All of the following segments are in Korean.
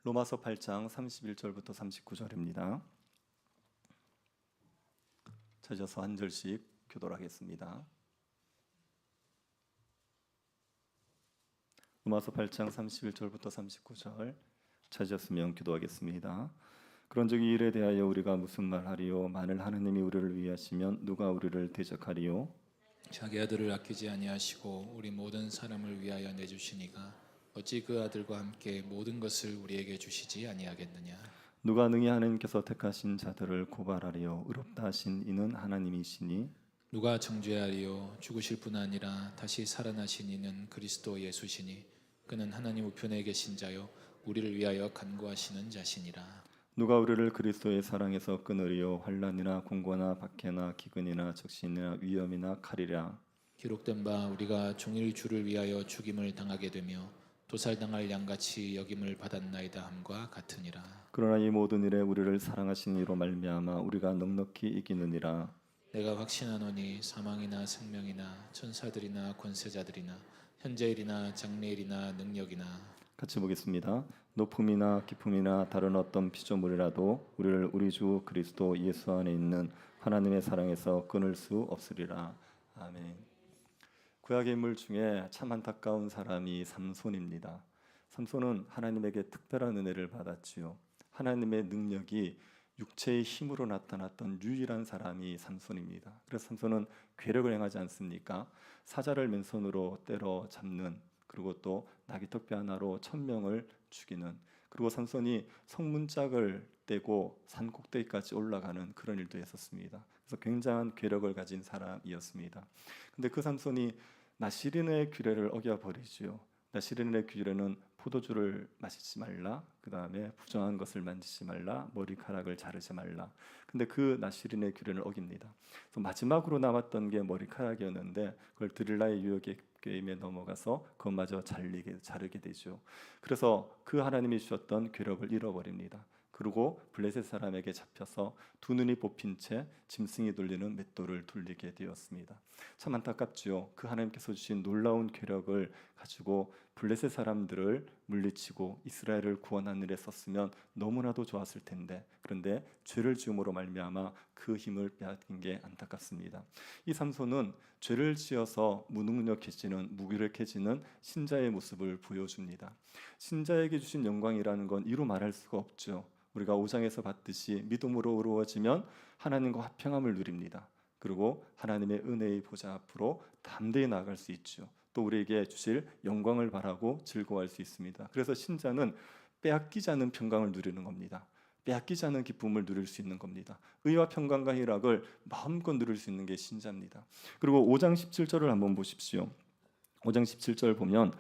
로마서 8장 31절부터 39절입니다. 찾아서 한 절씩 교도를 하겠습니다. 로마서 8장 31절부터 39절 찾으셨으면 기도하겠습니다. 그런즉 이 일에 대하여 우리가 무슨 말하리요? 만일 하나님이 우리를 위하시면 누가 우리를 대적하리요? 자기 아들을 아끼지 아니하시고 우리 모든 사람을 위하여 내주시니가 어찌 그 아들과 함께 모든 것을 우리에게 주시지 아니하겠느냐? 누가 능히 하나님께서 택하신 자들을 고발하리요? 의롭다 하신 이는 하나님이시니 누가 정죄하리요? 죽으실 뿐 아니라 다시 살아나신 이는 그리스도 예수시니 그는 하나님 우편에 계신 자요 우리를 위하여 간구하시는 자시니라. 누가 우리를 그리스도의 사랑에서 끊으리요? 환난이나 공고나 박해나 기근이나 적신이나 위험이나 칼이라. 기록된 바 우리가 종일 주를 위하여 죽임을 당하게 되며 도살당할 양같이 여김을 받았나이다 함과 같으니라. 그러나 이 모든 일에 우리를 사랑하신 이로 말미암아 우리가 넉넉히 이기느니라. 내가 확신하노니 사망이나 생명이나 천사들이나 권세자들이나 현재일이나 장래일이나 능력이나 같이 보겠습니다. 높음이나 깊음이나 다른 어떤 피조물이라도 우리를 우리 주 그리스도 예수 안에 있는 하나님의 사랑에서 끊을 수 없으리라. 아멘. 구약의 인물 중에 참 안타까운 사람이 삼손입니다. 삼손은 하나님에게 특별한 은혜를 받았지요. 하나님의 능력이 육체의 힘으로 나타났던 유일한 사람이 삼손입니다. 그래서 삼손은 괴력을 행하지 않습니까? 사자를 맨손으로 때려잡는, 그리고 또 나귀토끼 하나로 1000명을 죽이는, 그리고 삼손이 성문짝을 떼고 산 꼭대기까지 올라가는 그런 일도 했었습니다. 그래서 굉장한 괴력을 가진 사람이었습니다. 근데 그 삼손이 나시린의 규례를 어겨버리지요. 나시린의 규례는 포도주를 마시지 말라, 그 다음에 부정한 것을 만지지 말라, 머리카락을 자르지 말라. 근데 그 나시린의 규례를 어깁니다. 그래서 마지막으로 남았던 게 머리카락이었는데 그걸 드릴라의 유혹의 게임에 넘어가서 그것마저 자르게 되죠. 그래서 그 하나님이 주셨던 괴력을 잃어버립니다. 그리고 블레셋 사람에게 잡혀서 두 눈이 뽑힌 채 짐승이 돌리는 맷돌을 돌리게 되었습니다. 참 안타깝지요. 그 하나님께서 주신 놀라운 괴력을 가지고 블레셋 사람들을 물리치고 이스라엘을 구원하는 일에 썼으면 너무나도 좋았을 텐데, 그런데 죄를 지음으로 말미암아 그 힘을 빼앗긴 게 안타깝습니다. 이 삼손은 죄를 지어서 무능력해지는, 무기력해지는 신자의 모습을 보여줍니다. 신자에게 주신 영광이라는 건 이루 말할 수가 없죠. 우리가 5장에서 봤듯이 믿음으로 의로워지면 하나님과 화평함을 누립니다. 그리고 하나님의 은혜의 보좌 앞으로 담대히 나아갈 수 있죠. 또 우리에게 주실 영광을 바라고 즐거워할 수 있습니다. 그래서 신자는 빼앗기지 않는 평강을 누리는 겁니다. 빼앗기지 않는 기쁨을 누릴 수 있는 겁니다. 의와 평강과 희락을 마음껏 누릴 수 있는 게 신자입니다. 그리고 5장 17절을 한번 보십시오. 5장 17절 보면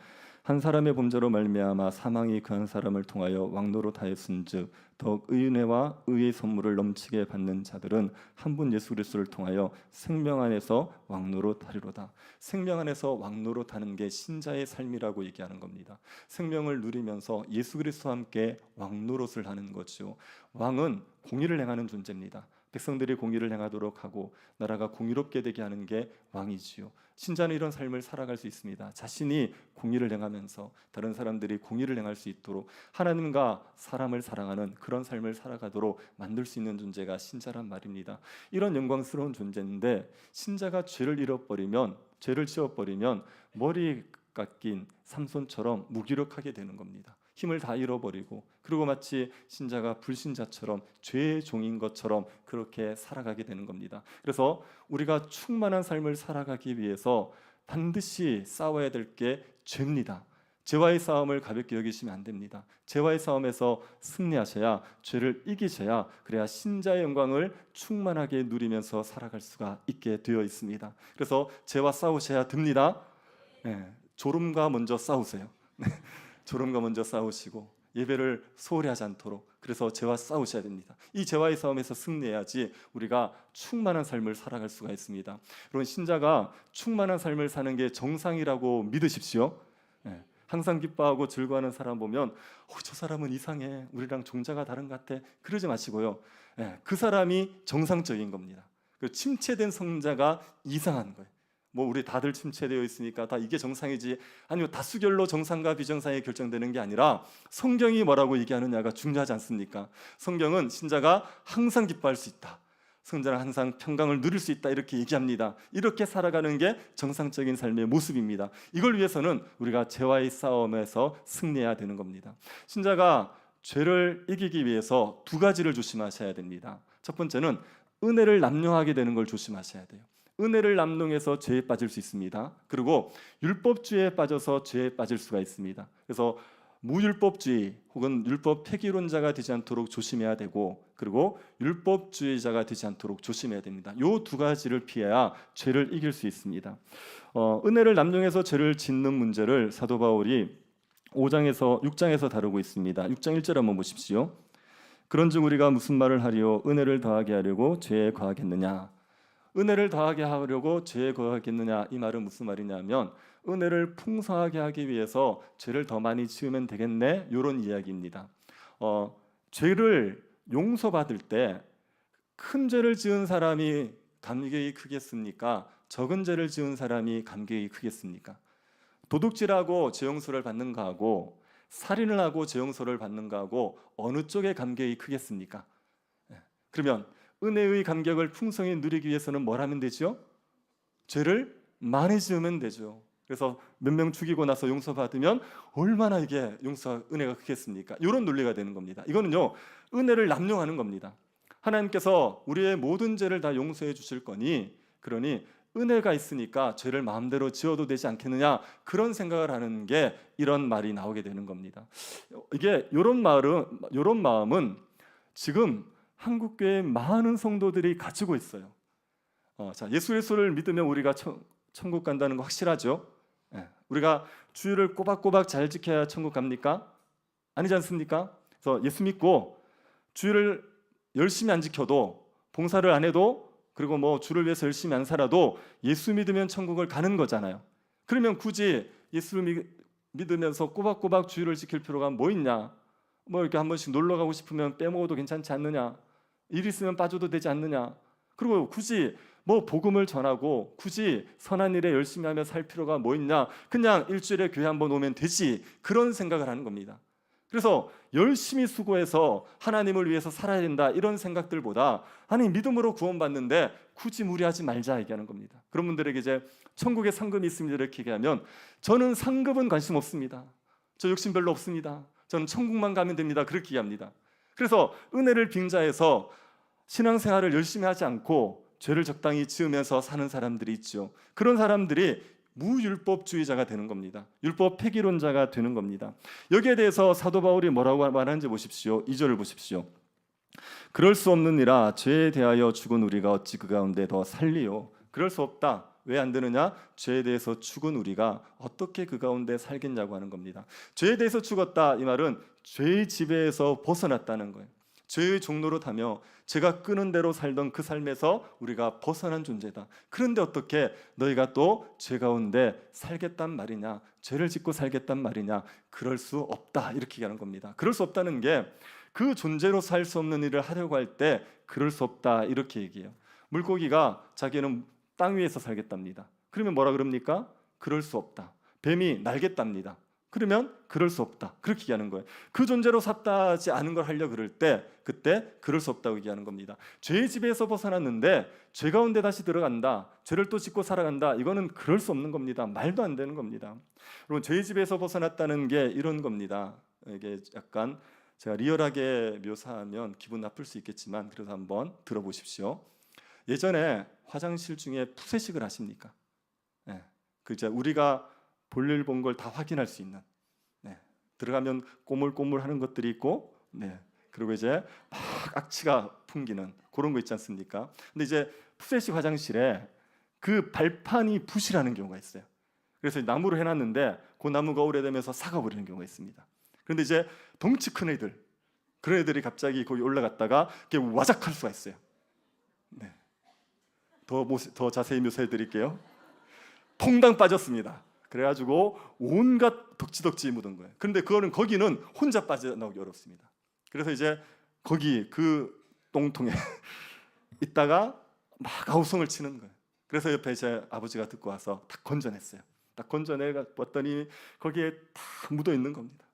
한 사람의 범죄로 말미암아 사망이 그 한 사람을 통하여 왕노릇하였은즉 더욱 은혜와 의의 선물을 넘치게 받는 자들은 한 분 예수 그리스도를 통하여 생명 안에서 왕노릇하리로다. 생명 안에서 왕노릇하는 게 신자의 삶이라고 얘기하는 겁니다. 생명을 누리면서 예수 그리스도와 함께 왕노릇을 하는 거죠. 왕은 공의를 행하는 존재입니다. 백성들이 공의를 행하도록 하고 나라가 공의롭게 되게 하는 게 왕이지요. 신자는 이런 삶을 살아갈 수 있습니다. 자신이 공의를 행하면서 다른 사람들이 공의를 행할 수 있도록 하나님과 사람을 사랑하는 그런 삶을 살아가도록 만들 수 있는 존재가 신자란 말입니다. 이런 영광스러운 존재인데 신자가 죄를 잃어버리면, 죄를 지어버리면 머리 깎인 삼손처럼 무기력하게 되는 겁니다. 힘을 다 잃어버리고, 그리고 마치 신자가 불신자처럼 죄의 종인 것처럼 그렇게 살아가게 되는 겁니다. 그래서 우리가 충만한 삶을 살아가기 위해서 반드시 싸워야 될 게 죄입니다. 죄와의 싸움을 가볍게 여기시면 안 됩니다. 죄와의 싸움에서 승리하셔야, 죄를 이기셔야, 그래야 신자의 영광을 충만하게 누리면서 살아갈 수가 있게 되어 있습니다. 그래서 죄와 싸우셔야 됩니다. 졸음과 먼저 싸우세요. 졸음과 먼저 싸우시고 예배를 소홀히 하지 않도록, 그래서 죄와 싸우셔야 됩니다. 이 죄와의 싸움에서 승리해야지 우리가 충만한 삶을 살아갈 수가 있습니다. 여러분, 신자가 충만한 삶을 사는 게 정상이라고 믿으십시오. 항상 기뻐하고 즐거워하는 사람 보면 저 사람은 이상해, 우리랑 종자가 다른 것 같아, 그러지 마시고요. 그 사람이 정상적인 겁니다. 침체된 성자가 이상한 거예요. 뭐 우리 다들 침체되어 있으니까 다 이게 정상이지, 아니면 다수결로 정상과 비정상이 결정되는 게 아니라 성경이 뭐라고 얘기하느냐가 중요하지 않습니까? 성경은 신자가 항상 기뻐할 수 있다, 성자는 항상 평강을 누릴 수 있다, 이렇게 얘기합니다. 이렇게 살아가는 게 정상적인 삶의 모습입니다. 이걸 위해서는 우리가 죄와의 싸움에서 승리해야 되는 겁니다. 신자가 죄를 이기기 위해서 두 가지를 조심하셔야 됩니다. 첫 번째는 은혜를 남용하게 되는 걸 조심하셔야 돼요. 은혜를 남용해서 죄에 빠질 수 있습니다. 그리고 율법주의에 빠져서 죄에 빠질 수가 있습니다. 그래서 무율법주의 혹은 율법 폐기론자가 되지 않도록 조심해야 되고, 그리고 율법주의자가 되지 않도록 조심해야 됩니다. 이 두 가지를 피해야 죄를 이길 수 있습니다. 은혜를 남용해서 죄를 짓는 문제를 사도 바울이 6장에서 다루고 있습니다. 6장 1절 한번 보십시오. 그런즉 우리가 무슨 말을 하리요? 은혜를 더하게 하려고 죄에 거하겠느냐? 은혜를 더하게 하려고 죄에 거하겠느냐? 이 말은 무슨 말이냐면 은혜를 풍성하게 하기 위해서 죄를 더 많이 지으면 되겠네, 이런 이야기입니다. 죄를 용서받을 때 큰 죄를 지은 사람이 감격이 크겠습니까? 적은 죄를 지은 사람이 감격이 크겠습니까? 도둑질하고 죄 용서를 받는 거하고 살인을 하고 죄 용서를 받는 거하고 어느 쪽의 감격이 크겠습니까? 그러면 은혜의 감격을 풍성히 누리기 위해서는 뭘 하면 되죠? 죄를 많이 지으면 되죠. 그래서 몇 명 죽이고 나서 용서받으면 얼마나 이게 은혜가 크겠습니까? 이런 논리가 되는 겁니다. 이거는요, 은혜를 남용하는 겁니다. 하나님께서 우리의 모든 죄를 다 용서해 주실 거니, 그러니 은혜가 있으니까 죄를 마음대로 지어도 되지 않겠느냐, 그런 생각을 하는 게 이런 말이 나오게 되는 겁니다. 이게 이런 마음은 지금 한국교회 많은 성도들이 가지고 있어요. 예수 그리스도를 믿으면 우리가 천국 간다는 거 확실하죠? 우리가 주일을 꼬박꼬박 잘 지켜야 천국 갑니까? 아니지 않습니까? 그래서 예수 믿고 주일을 열심히 안 지켜도, 봉사를 안 해도, 그리고 뭐 주를 위해서 열심히 안 살아도 예수 믿으면 천국을 가는 거잖아요. 그러면 굳이 예수를 믿으면서 꼬박꼬박 주일을 지킬 필요가 뭐 있냐? 뭐 이렇게 한 번씩 놀러 가고 싶으면 빼먹어도 괜찮지 않느냐? 일 있으면 빠져도 되지 않느냐? 그리고 굳이 뭐 복음을 전하고 굳이 선한 일에 열심히 하며 살 필요가 뭐 있냐? 그냥 일주일에 교회 한번 오면 되지, 그런 생각을 하는 겁니다. 그래서 열심히 수고해서 하나님을 위해서 살아야 된다, 이런 생각들보다 아니 믿음으로 구원받는데 굳이 무리하지 말자 얘기하는 겁니다. 그런 분들에게 이제 천국에 상급이 있습니다 이렇게 얘기하면, 저는 상급은 관심 없습니다. 저 욕심 별로 없습니다. 저는 천국만 가면 됩니다, 그렇게 얘기합니다. 그래서 은혜를 빙자해서 신앙생활을 열심히 하지 않고 죄를 적당히 지으면서 사는 사람들이 있죠. 그런 사람들이 무율법주의자가 되는 겁니다. 율법 폐기론자가 되는 겁니다. 여기에 대해서 사도 바울이 뭐라고 말하는지 보십시오. 2절을 보십시오. 그럴 수 없느니라 죄에 대하여 죽은 우리가 어찌 그 가운데 더 살리요? 그럴 수 없다. 왜 안 되느냐? 죄에 대해서 죽은 우리가 어떻게 그 가운데 살겠냐고 하는 겁니다. 죄에 대해서 죽었다, 이 말은 죄의 지배에서 벗어났다는 거예요. 죄의 종로로 타며 죄가 끄는 대로 살던 그 삶에서 우리가 벗어난 존재다. 그런데 어떻게 너희가 또 죄 가운데 살겠단 말이냐? 죄를 짓고 살겠단 말이냐? 그럴 수 없다, 이렇게 얘기하는 겁니다. 그럴 수 없다는 게 그 존재로 살 수 없는 일을 하려고 할 때 그럴 수 없다, 이렇게 얘기해요. 물고기가 자기는 땅 위에서 살겠답니다. 그러면 뭐라 그럽니까? 그럴 수 없다. 뱀이 날겠답니다. 그러면 그럴 수 없다, 그렇게 얘기하는 거예요. 그 존재로 삽다하지 않은 걸 하려 그럴 때 그때 그럴 수 없다고 얘기하는 겁니다. 죄의 지배에서 벗어났는데 죄 가운데 다시 들어간다, 죄를 또 짓고 살아간다, 이거는 그럴 수 없는 겁니다. 말도 안 되는 겁니다. 여러분, 죄의 지배에서 벗어났다는 게 이런 겁니다. 이게 약간 제가 리얼하게 묘사하면 기분 나쁠 수 있겠지만 그래서 한번 들어보십시오. 예전에 화장실 중에 푸세식을 하십니까? 이제 우리가 볼일 본 걸 다 확인할 수 있는, 들어가면 꼬물꼬물하는 것들이 있고, 그리고 이제 막 악취가 풍기는 그런 거 있지 않습니까? 근데 이제 푸세식 화장실에 그 발판이 부실하는 경우가 있어요. 그래서 나무로 해놨는데 그 나무가 오래되면서 삭아버리는 경우가 있습니다. 그런데 이제 덩치 큰 애들, 그런 애들이 갑자기 거기 올라갔다가 이렇게 와작할 수가 있어요. 더 자세히 묘사해 드릴게요. 통당 빠졌습니다. 그래가지고 온갖 덕지덕지 묻은 거예요. 그런데 거기는 혼자 빠져나오기 어렵습니다. 그래서 이제 거기 그 똥통에 있다가 막 아우성을 치는 거예요. 그래서 옆에 제 아버지가 듣고 와서 딱 건져냈어요. 딱 건져내 봤더니 거기에 다 묻어 있는 겁니다.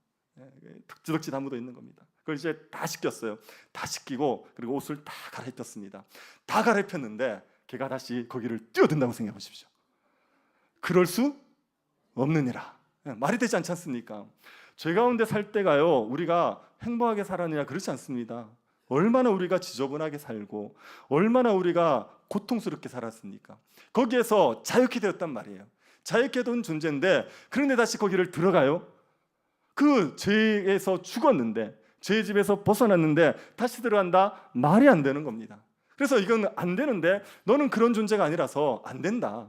덕지덕지 다 묻어 있는 겁니다. 그걸 이제 다 씻겼어요. 다 씻기고 그리고 옷을 다 갈아입혔습니다. 다 갈아입혔는데 걔가 다시 거기를 뛰어든다고 생각해 보십시오. 그럴 수 없느니라. 말이 되지 않지 않습니까? 죄 가운데 살 때가요, 우리가 행복하게 살았느냐 그렇지 않습니다. 얼마나 우리가 지저분하게 살고 얼마나 우리가 고통스럽게 살았습니까? 거기에서 자유케 되었단 말이에요. 자유케 된 존재인데 그런데 다시 거기를 들어가요? 그 죄에서 죽었는데, 죄의 집에서 벗어났는데 다시 들어간다? 말이 안 되는 겁니다. 그래서 이건 안 되는데, 너는 그런 존재가 아니라서 안 된다.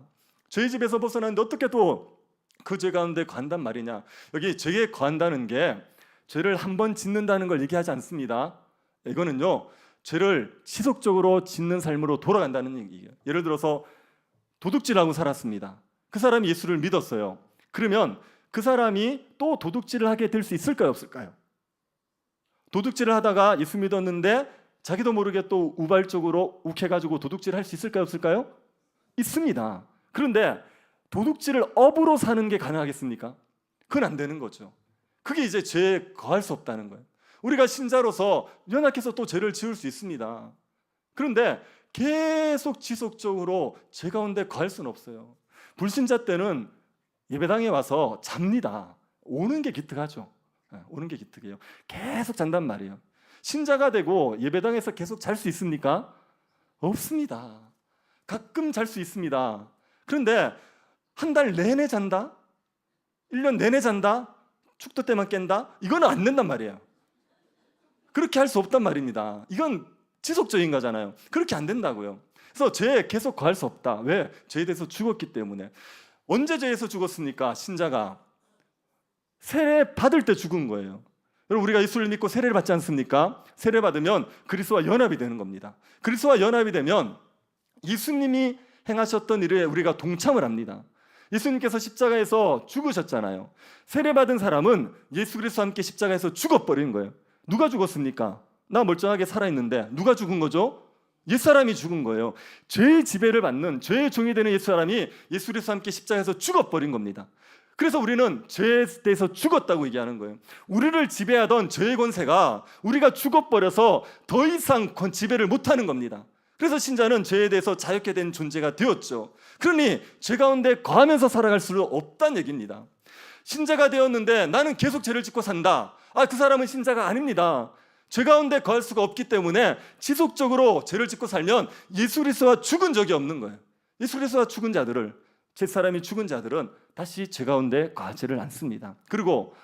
죄의 집에서 벗어났는데 어떻게 또 그 죄 가운데 거한단 말이냐. 여기 죄에 거한다는 게 죄를 한 번 짓는다는 걸 얘기하지 않습니다. 이거는요, 죄를 지속적으로 짓는 삶으로 돌아간다는 얘기예요. 예를 들어서 도둑질하고 살았습니다. 그 사람이 예수를 믿었어요. 그러면 그 사람이 또 도둑질을 하게 될 수 있을까요, 없을까요? 도둑질을 하다가 예수 믿었는데 자기도 모르게 또 우발적으로 욱해가지고 도둑질을 할 수 있을까요, 없을까요? 있습니다. 그런데 도둑질을 업으로 사는 게 가능하겠습니까? 그건 안 되는 거죠. 그게 이제 죄에 거할 수 없다는 거예요. 우리가 신자로서 연약해서 또 죄를 지을 수 있습니다. 그런데 계속 지속적으로 죄 가운데 거할 수는 없어요. 불신자 때는 예배당에 와서 잡니다. 오는 게 기특하죠. 오는 게 기특해요. 계속 잔단 말이에요. 신자가 되고 예배당에서 계속 잘 수 있습니까? 없습니다. 가끔 잘 수 있습니다. 그런데 한 달 내내 잔다? 1년 내내 잔다? 축도 때만 깬다? 이거는 안 된단 말이에요. 그렇게 할 수 없단 말입니다. 이건 지속적인 거잖아요. 그렇게 안 된다고요. 그래서 죄에 계속 거할 수 없다. 왜? 죄에 대해서 죽었기 때문에. 언제 죄에서 죽었습니까? 신자가 세례 받을 때 죽은 거예요. 여러분, 우리가 예수를 믿고 세례를 받지 않습니까? 세례 받으면 그리스도와 연합이 되는 겁니다. 그리스도와 연합이 되면 예수님이 행하셨던 일에 우리가 동참을 합니다. 예수님께서 십자가에서 죽으셨잖아요. 세례 받은 사람은 예수 그리스도와 함께 십자가에서 죽어버린 거예요. 누가 죽었습니까? 나 멀쩡하게 살아있는데 누가 죽은 거죠? 옛사람이 죽은 거예요. 죄의 지배를 받는, 죄의 종이 되는 옛사람이 예수 그리스도와 함께 십자가에서 죽어버린 겁니다. 그래서 우리는 죄에 대해서 죽었다고 얘기하는 거예요. 우리를 지배하던 죄의 권세가 우리가 죽어버려서 더 이상 지배를 못하는 겁니다. 그래서 신자는 죄에 대해서 자유케 된 존재가 되었죠. 그러니 죄 가운데 거하면서 살아갈 수 없다는 얘기입니다. 신자가 되었는데 나는 계속 죄를 짓고 산다. 그 사람은 신자가 아닙니다. 죄 가운데 거할 수가 없기 때문에 지속적으로 죄를 짓고 살면 예수 그리스도와 죽은 적이 없는 거예요. 예수 그리스도와 죽은 자들을, 옛사람이 죽은 자들은 다시 죄 가운데 거하지를 않습니다. 그리고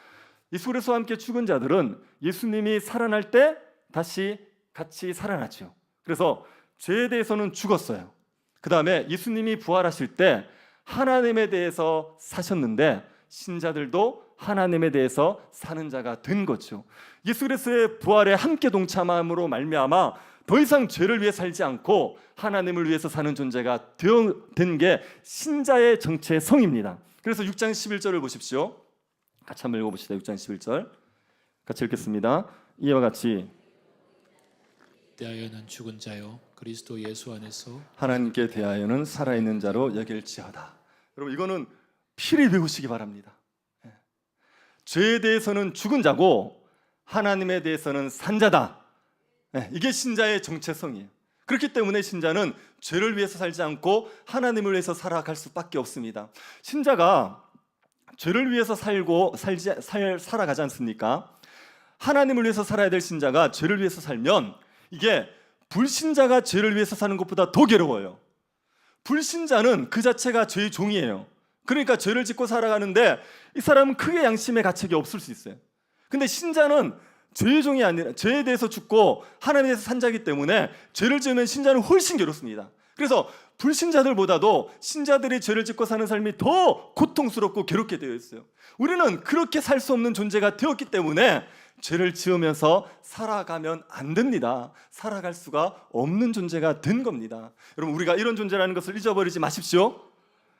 예수 그리스도와 함께 죽은 자들은 예수님이 살아날 때 다시 같이 살아나죠. 그래서 죄에 대해서는 죽었어요. 그 다음에 예수님이 부활하실 때 하나님에 대해서 사셨는데 신자들도 하나님에 대해서 사는 자가 된 거죠. 예수 그리스도의 부활에 함께 동참함으로 말미암아 더 이상 죄를 위해 살지 않고 하나님을 위해서 사는 존재가 된 게 신자의 정체성입니다. 그래서 6장 11절을 보십시오. 같이 한번 읽어봅시다. 6장 11절 같이 읽겠습니다. 이와 같이 대하여는 죽은 자요 그리스도 예수 안에서 하나님께 대하여는 살아있는 자로 여길지어다. 여러분, 이거는 필히 배우시기 바랍니다. 죄에 대해서는 죽은 자고 하나님에 대해서는 산 자다. 이게 신자의 정체성이에요. 그렇기 때문에 신자는 죄를 위해서 살지 않고 하나님을 위해서 살아갈 수밖에 없습니다. 신자가 죄를 위해서 살아가지 않습니까? 하나님을 위해서 살아야 될 신자가 죄를 위해서 살면 이게 불신자가 죄를 위해서 사는 것보다 더 괴로워요. 불신자는 그 자체가 죄의 종이에요. 그러니까 죄를 짓고 살아가는데 이 사람은 크게 양심의 가책이 없을 수 있어요. 근데 신자는 죄의 종이 아니라 죄에 대해서 죽고 하나님에 대해서 산 자이기 때문에 죄를 지으면 신자는 훨씬 괴롭습니다. 그래서 불신자들보다도 신자들이 죄를 짓고 사는 삶이 더 고통스럽고 괴롭게 되어 있어요. 우리는 그렇게 살 수 없는 존재가 되었기 때문에 죄를 지으면서 살아가면 안 됩니다. 살아갈 수가 없는 존재가 된 겁니다. 여러분, 우리가 이런 존재라는 것을 잊어버리지 마십시오.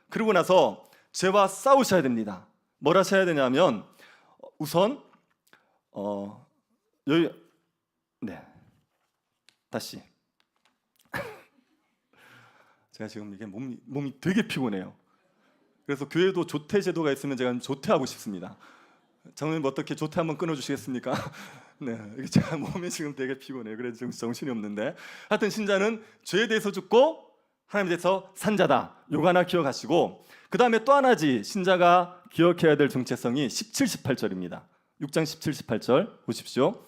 그러고 나서 죄와 싸우셔야 됩니다. 뭘 하셔야 되냐면 우선 다시 제가 지금 이게 몸이 되게 피곤해요. 그래서 교회도 조퇴 제도가 있으면 제가 조퇴하고 싶습니다. 장로님 어떻게 조퇴 한번 끊어주시겠습니까? 네, 이게 제가 몸이 지금 되게 피곤해요. 그래서 지금 정신이 없는데, 하여튼 신자는 죄에 대해서 죽고 하나님에 대해서 산 자다. 요거 하나 기억하시고, 그 다음에 또 하나지 신자가 기억해야 될 정체성이 17, 18절입니다. 6장 17, 18절 보십시오.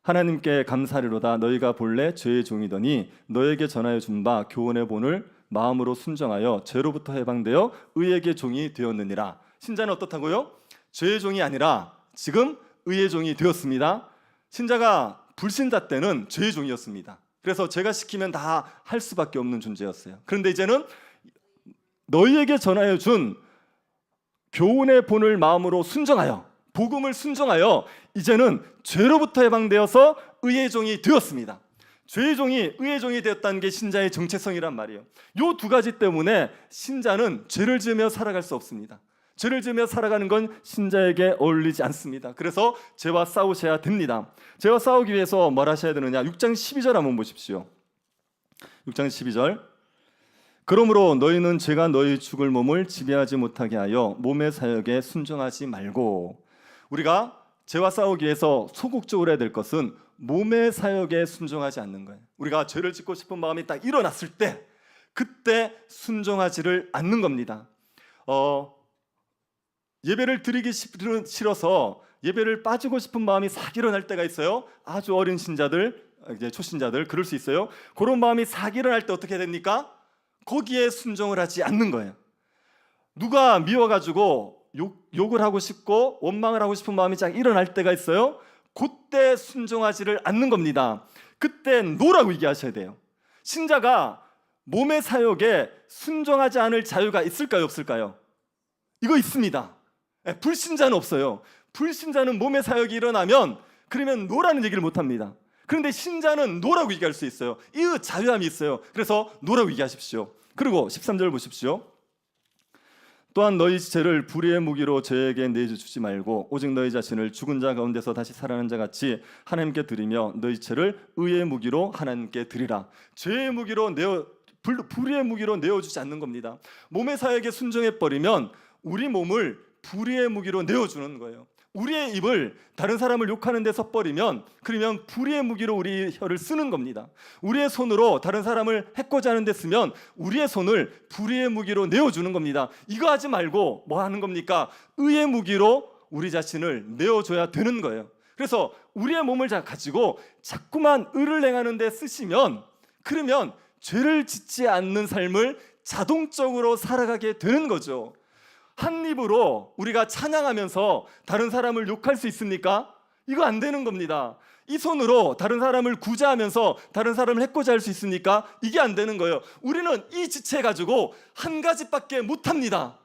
하나님께 감사리로다. 너희가 본래 죄의 종이더니 너에게 전하여 준 바 교훈의 본을 마음으로 순정하여 죄로부터 해방되어 의에게 종이 되었느니라. 신자는 어떻다고요? 죄의 종이 아니라 지금 의의 종이 되었습니다. 신자가 불신자 때는 죄의 종이었습니다. 그래서 제가 시키면 다 할 수밖에 없는 존재였어요. 그런데 이제는 너희에게 전하여 준 교훈의 본을 마음으로 순정하여, 복음을 순정하여 이제는 죄로부터 해방되어서 의의 종이 되었습니다. 죄의 종이 의의 종이 되었다는 게 신자의 정체성이란 말이에요. 이 두 가지 때문에 신자는 죄를 지으며 살아갈 수 없습니다. 죄를 지으며 살아가는 건 신자에게 어울리지 않습니다. 그래서 죄와 싸우셔야 됩니다. 죄와 싸우기 위해서 뭘 하셔야 되느냐? 6장 12절 한번 보십시오. 6장 12절. 그러므로 너희는 죄가 너희 죽을 몸을 지배하지 못하게 하여 몸의 사역에 순종하지 말고. 우리가 죄와 싸우기 위해서 소극적으로 해야 될 것은 몸의 사역에 순종하지 않는 거예요. 우리가 죄를 짓고 싶은 마음이 딱 일어났을 때 그때 순종하지를 않는 겁니다. 예배를 드리기 싫어서 예배를 빠지고 싶은 마음이 싹 일어날 때가 있어요. 아주 어린 신자들, 이제 초신자들 그럴 수 있어요. 그런 마음이 싹 일어날 때 어떻게 됩니까? 거기에 순종을 하지 않는 거예요. 누가 미워가지고 욕을 하고 싶고 원망을 하고 싶은 마음이 쫙 일어날 때가 있어요. 그때 순종하지를 않는 겁니다. 그때 노라고 얘기하셔야 돼요. 신자가 몸의 사역에 순종하지 않을 자유가 있을까요, 없을까요? 이거 있습니다. 불신자는 없어요. 불신자는 몸의 사역이 일어나면 그러면 노라는 얘기를 못합니다. 그런데 신자는 노라고 얘기할 수 있어요. 이 자유함이 있어요. 그래서 노라고 얘기하십시오. 그리고 13절 보십시오. 또한 너희 지체를 불의의 무기로 죄에게 내주지 말고 오직 너희 자신을 죽은 자 가운데서 다시 살아난 자 같이 하나님께 드리며 너희 지체를 의의 무기로 하나님께 드리라. 죄의 무기로 불의의 무기로 내어주지 않는 겁니다. 몸의 사역에 순종해버리면 우리 몸을 불의의 무기로 내어주는 거예요. 우리의 입을 다른 사람을 욕하는 데 써버리면 그러면 불의의 무기로 우리 혀를 쓰는 겁니다. 우리의 손으로 다른 사람을 해코지 하는 데 쓰면 우리의 손을 불의의 무기로 내어주는 겁니다. 이거 하지 말고 뭐 하는 겁니까? 의의 무기로 우리 자신을 내어줘야 되는 거예요. 그래서 우리의 몸을 가지고 자꾸만 의를 행하는 데 쓰시면 그러면 죄를 짓지 않는 삶을 자동적으로 살아가게 되는 거죠. 한 입으로 우리가 찬양하면서 다른 사람을 욕할 수 있습니까? 이거 안 되는 겁니다. 이 손으로 다른 사람을 구제하면서 다른 사람을 해코지 할 수 있습니까? 이게 안 되는 거예요. 우리는 이 지체 가지고 한 가지밖에 못합니다.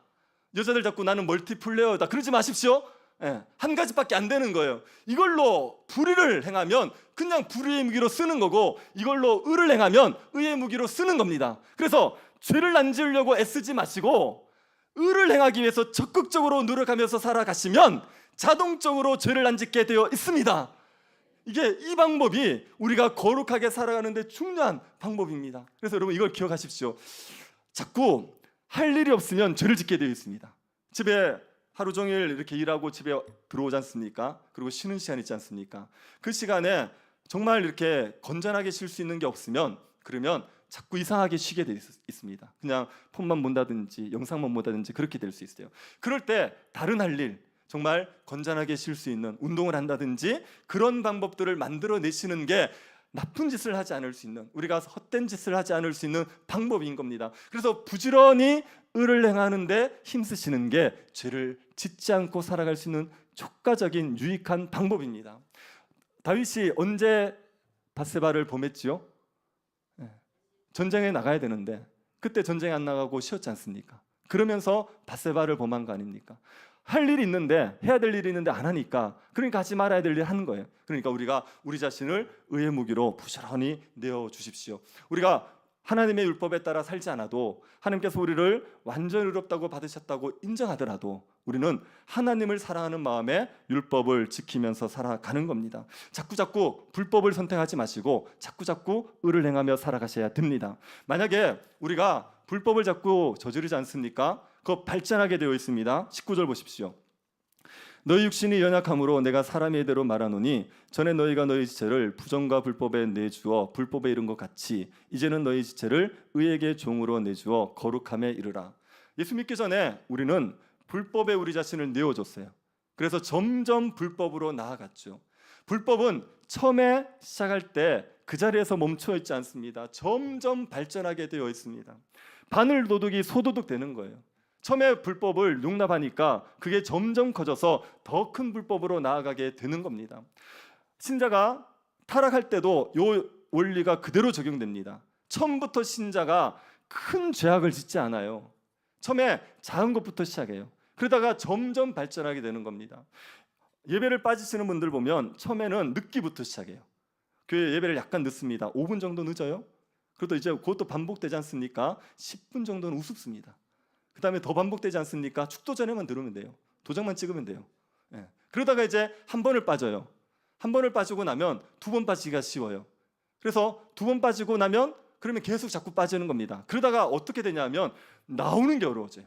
여자들 자꾸 나는 멀티플레이어다 그러지 마십시오. 한 가지밖에 안 되는 거예요. 이걸로 불의를 행하면 그냥 불의의 무기로 쓰는 거고 이걸로 의를 행하면 의의 무기로 쓰는 겁니다. 그래서 죄를 안 지으려고 애쓰지 마시고 의를 행하기 위해서 적극적으로 노력하면서 살아가시면 자동적으로 죄를 안 짓게 되어 있습니다. 이게 이 방법이 우리가 거룩하게 살아가는 데 중요한 방법입니다. 그래서 여러분 이걸 기억하십시오. 자꾸 할 일이 없으면 죄를 짓게 되어 있습니다. 집에 하루 종일 이렇게 일하고 집에 들어오지 않습니까? 그리고 쉬는 시간 있지 않습니까? 그 시간에 정말 이렇게 건전하게 쉴 수 있는 게 없으면 그러면 자꾸 이상하게 쉬게 돼 있습니다. 그냥 폰만 본다든지 영상만 본다든지 그렇게 될 수 있어요. 그럴 때 다른 할 일, 정말 건전하게 쉴 수 있는 운동을 한다든지 그런 방법들을 만들어내시는 게 나쁜 짓을 하지 않을 수 있는, 우리가 헛된 짓을 하지 않을 수 있는 방법인 겁니다. 그래서 부지런히 의를 행하는데 힘쓰시는 게 죄를 짓지 않고 살아갈 수 있는 효과적인 유익한 방법입니다. 다윗이 언제 밧세바를 범했지요? 전쟁에 나가야 되는데 그때 전쟁에 안 나가고 쉬었지 않습니까? 그러면서 밧세바를 범한 거 아닙니까? 할 일이 있는데, 해야 될 일이 있는데 안 하니까, 그러니까 하지 말아야 될 일 하는 거예요. 그러니까 우리가 우리 자신을 의의 무기로 부지런히 내어 주십시오. 우리가 하나님의 율법에 따라 살지 않아도 하나님께서 우리를 완전 의롭다고 받으셨다고 인정하더라도 우리는 하나님을 사랑하는 마음에 율법을 지키면서 살아가는 겁니다. 자꾸 불법을 선택하지 마시고 자꾸 의를 행하며 살아가셔야 됩니다. 만약에 우리가 불법을 자꾸 저지르지 않습니까? 그거 발전하게 되어 있습니다. 19절 보십시오. 너희 육신이 연약함으로 내가 사람의 예대로 말하노니 전에 너희가 너희 지체를 부정과 불법에 내주어 불법에 이른 것 같이 이제는 너희 지체를 의에게 종으로 내주어 거룩함에 이르라. 예수 믿기 전에 우리는 불법에 우리 자신을 내어줬어요. 그래서 점점 불법으로 나아갔죠. 불법은 처음에 시작할 때 그 자리에서 멈춰 있지 않습니다. 점점 발전하게 되어 있습니다. 바늘 도둑이 소도둑 되는 거예요. 처음에 불법을 용납하니까 그게 점점 커져서 더 큰 불법으로 나아가게 되는 겁니다. 신자가 타락할 때도 이 원리가 그대로 적용됩니다. 처음부터 신자가 큰 죄악을 짓지 않아요. 처음에 작은 것부터 시작해요. 그러다가 점점 발전하게 되는 겁니다. 예배를 빠지시는 분들 보면 처음에는 늦기부터 시작해요. 교회 예배를 약간 늦습니다. 5분 정도 늦어요. 그래도 이제 그것도 반복되지 않습니까? 10분 정도는 우습습니다. 그 다음에 더 반복되지 않습니까? 축도 전에만 들으면 돼요. 도장만 찍으면 돼요. 예. 그러다가 이제 한 번을 빠져요. 한 번을 빠지고 나면 두 번 빠지기가 쉬워요. 그래서 두 번 빠지고 나면 그러면 계속 자꾸 빠지는 겁니다. 그러다가 어떻게 되냐면 나오는 게 어려워져요.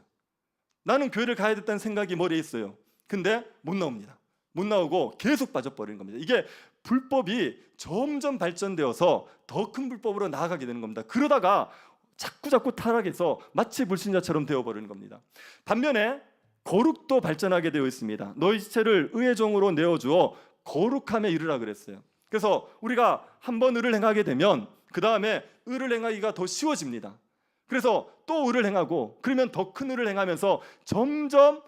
나는 교회를 가야 됐다는 생각이 머리에 있어요. 근데 못 나옵니다. 못 나오고 계속 빠져버리는 겁니다. 이게 불법이 점점 발전되어서 더 큰 불법으로 나아가게 되는 겁니다. 그러다가 자꾸 타락해서 마치 불신자처럼 되어버리는 겁니다. 반면에 거룩도 발전하게 되어 있습니다. 너희 지체를 의의 종으로 내어주어 거룩함에 이르라 그랬어요. 그래서 우리가 한번 의를 행하게 되면 그 다음에 의를 행하기가 더 쉬워집니다. 그래서 또 의를 행하고 그러면 더 큰 의를 행하면서 점점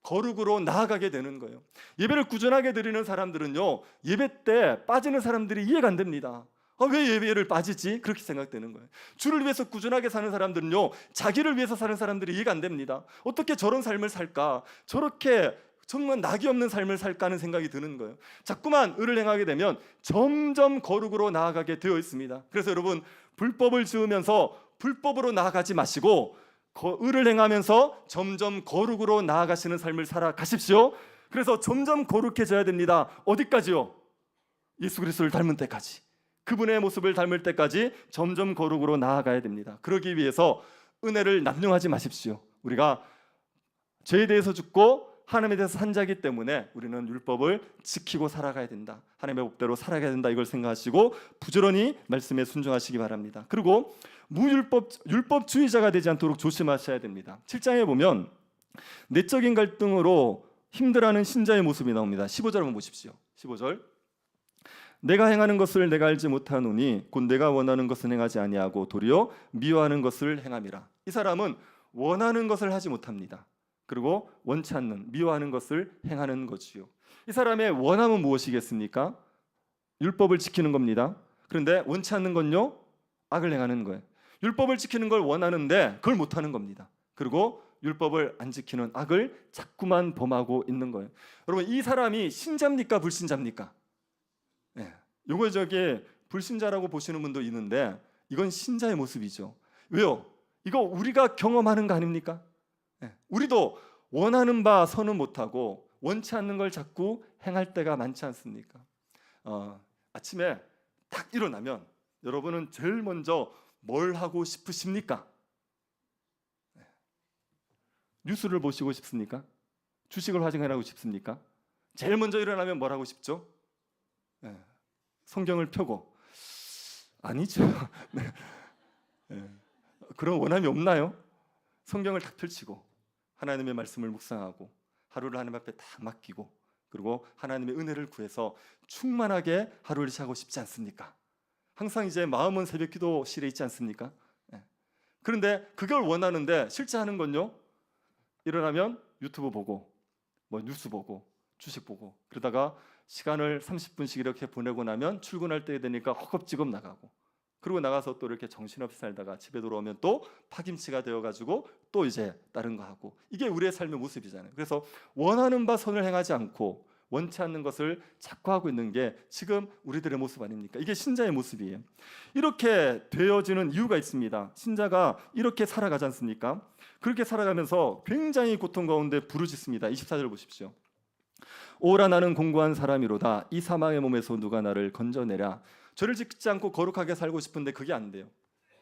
거룩으로 나아가게 되는 거예요. 예배를 꾸준하게 드리는 사람들은요, 예배 때 빠지는 사람들이 이해가 안 됩니다. 왜 예배를 빠지지? 그렇게 생각되는 거예요. 주를 위해서 꾸준하게 사는 사람들은요, 자기를 위해서 사는 사람들이 이해가 안 됩니다. 어떻게 저런 삶을 살까? 저렇게 정말 낙이 없는 삶을 살까 하는 생각이 드는 거예요. 자꾸만 의를 행하게 되면 점점 거룩으로 나아가게 되어 있습니다. 그래서 여러분, 불법을 지으면서 불법으로 나아가지 마시고 의를 행하면서 점점 거룩으로 나아가시는 삶을 살아가십시오. 그래서 점점 거룩해져야 됩니다. 어디까지요? 예수 그리스도를 닮은 때까지, 그분의 모습을 닮을 때까지 점점 거룩으로 나아가야 됩니다. 그러기 위해서 은혜를 남용하지 마십시오. 우리가 죄에 대해서 죽고 하나님에 대해서 산 자이기 때문에 우리는 율법을 지키고 살아가야 된다. 하나님의 법대로 살아가야 된다. 이걸 생각하시고 부지런히 말씀에 순종하시기 바랍니다. 그리고 율법주의자가 되지 않도록 조심하셔야 됩니다. 7장에 보면 내적인 갈등으로 힘들어하는 신자의 모습이 나옵니다. 15절 한번 보십시오. 15절. 내가 행하는 것을 내가 알지 못하노니 곧 내가 원하는 것을 행하지 아니하고 도리어 미워하는 것을 행함이라. 이 사람은 원하는 것을 하지 못합니다. 그리고 원치 않는, 미워하는 것을 행하는 것이요. 이 사람의 원함은 무엇이겠습니까? 율법을 지키는 겁니다. 그런데 원치 않는 건요, 악을 행하는 거예요. 율법을 지키는 걸 원하는데 그걸 못하는 겁니다. 그리고 율법을 안 지키는 악을 자꾸만 범하고 있는 거예요. 여러분, 이 사람이 신자입니까? 불신자입니까? 요거 저게 불신자라고 보시는 분도 있는데 이건 신자의 모습이죠. 왜요? 이거 우리가 경험하는 거 아닙니까? 우리도 원하는 바 선은 못하고 원치 않는 걸 자꾸 행할 때가 많지 않습니까? 아침에 딱 일어나면 여러분은 제일 먼저 뭘 하고 싶으십니까? 뉴스를 보시고 싶습니까? 주식을 확인하고 싶습니까? 제일 먼저 일어나면 뭘 하고 싶죠? 성경을 펴고. 아니죠. 그런 원함이 없나요? 성경을 딱 펼치고 하나님의 말씀을 묵상하고 하루를 하나님 앞에 딱 맡기고 그리고 하나님의 은혜를 구해서 충만하게 하루를 시작하고 싶지 않습니까? 항상 이제 마음은 새벽 기도실에 있지 않습니까? 그런데 그걸 원하는데 실제 하는 건요, 일어나면 유튜브 보고 뭐 뉴스 보고 주식 보고 그러다가 시간을 30분씩 이렇게 보내고 나면 출근할 때 되니까 허겁지겁 나가고 그리고 나가서 또 이렇게 정신없이 살다가 집에 돌아오면 또 파김치가 되어가지고 또 이제 다른 거 하고, 이게 우리의 삶의 모습이잖아요. 그래서 원하는 바 선을 행하지 않고 원치 않는 것을 자꾸 하고 있는 게 지금 우리들의 모습 아닙니까? 이게 신자의 모습이에요. 이렇게 되어지는 이유가 있습니다. 신자가 이렇게 살아가지 않습니까? 그렇게 살아가면서 굉장히 고통 가운데 부르짖습니다. 24절 보십시오. 오라 나는 공고한 사람이로다. 이 사망의 몸에서 누가 나를 건져내랴. 죄를 짓지 않고 거룩하게 살고 싶은데 그게 안 돼요.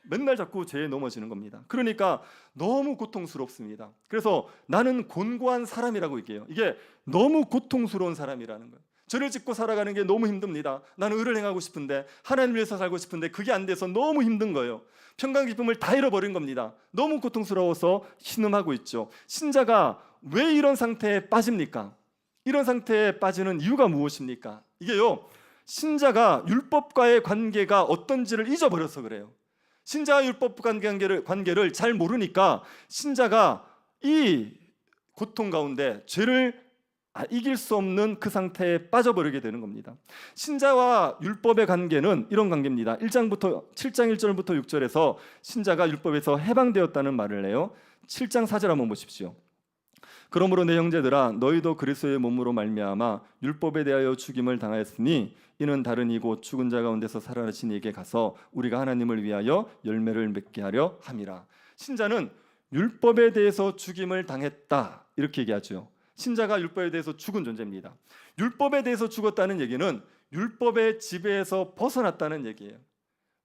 맨날 자꾸 죄에 넘어지는 겁니다. 그러니까 너무 고통스럽습니다. 그래서 나는 곤고한 사람이라고 얘기해요. 이게 너무 고통스러운 사람이라는 거예요. 죄를 짓고 살아가는 게 너무 힘듭니다. 나는 의를 행하고 싶은데, 하나님을 위해서 살고 싶은데 그게 안 돼서 너무 힘든 거예요. 평강 기쁨을 다 잃어버린 겁니다. 너무 고통스러워서 신음하고 있죠. 신자가 왜 이런 상태에 빠집니까? 이런 상태에 빠지는 이유가 무엇입니까? 이게요, 신자가 율법과의 관계가 어떤지를 잊어버려서 그래요. 신자와 율법 관계를 잘 모르니까 신자가 이 고통 가운데 죄를 이길 수 없는 그 상태에 빠져버리게 되는 겁니다. 신자와 율법의 관계는 이런 관계입니다. 7장 1절부터 6절에서 신자가 율법에서 해방되었다는 말을 해요. 7장 4절 한번 보십시오. 그러므로 내 형제들아 너희도 그리스도의 몸으로 말미암아 율법에 대하여 죽임을 당하였으니 이는 다른 이곳 죽은 자 가운데서 살아나신 이에게 가서 우리가 하나님을 위하여 열매를 맺게 하려 함이라. 신자는 율법에 대해서 죽임을 당했다 이렇게 얘기하죠. 신자가 율법에 대해서 죽은 존재입니다. 율법에 대해서 죽었다는 얘기는 율법의 지배에서 벗어났다는 얘기예요.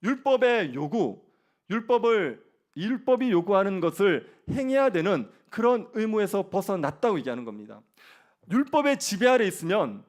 율법의 요구, 율법이 요구하는 것을 행해야 되는 그런 의무에서 벗어났다고 얘기하는 겁니다. 율법의 지배 아래 있으면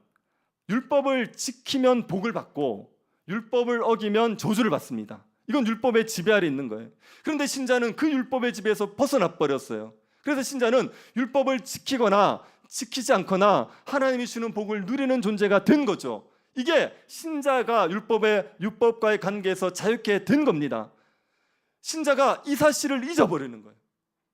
율법을 지키면 복을 받고 율법을 어기면 저주를 받습니다. 이건 율법의 지배 아래 있는 거예요. 그런데 신자는 그 율법의 지배에서 벗어나 버렸어요. 그래서 신자는 율법을 지키거나 지키지 않거나 하나님이 주는 복을 누리는 존재가 된 거죠. 이게 신자가 율법과의 관계에서 자유케 된 겁니다. 신자가 이 사실을 잊어버리는 거예요.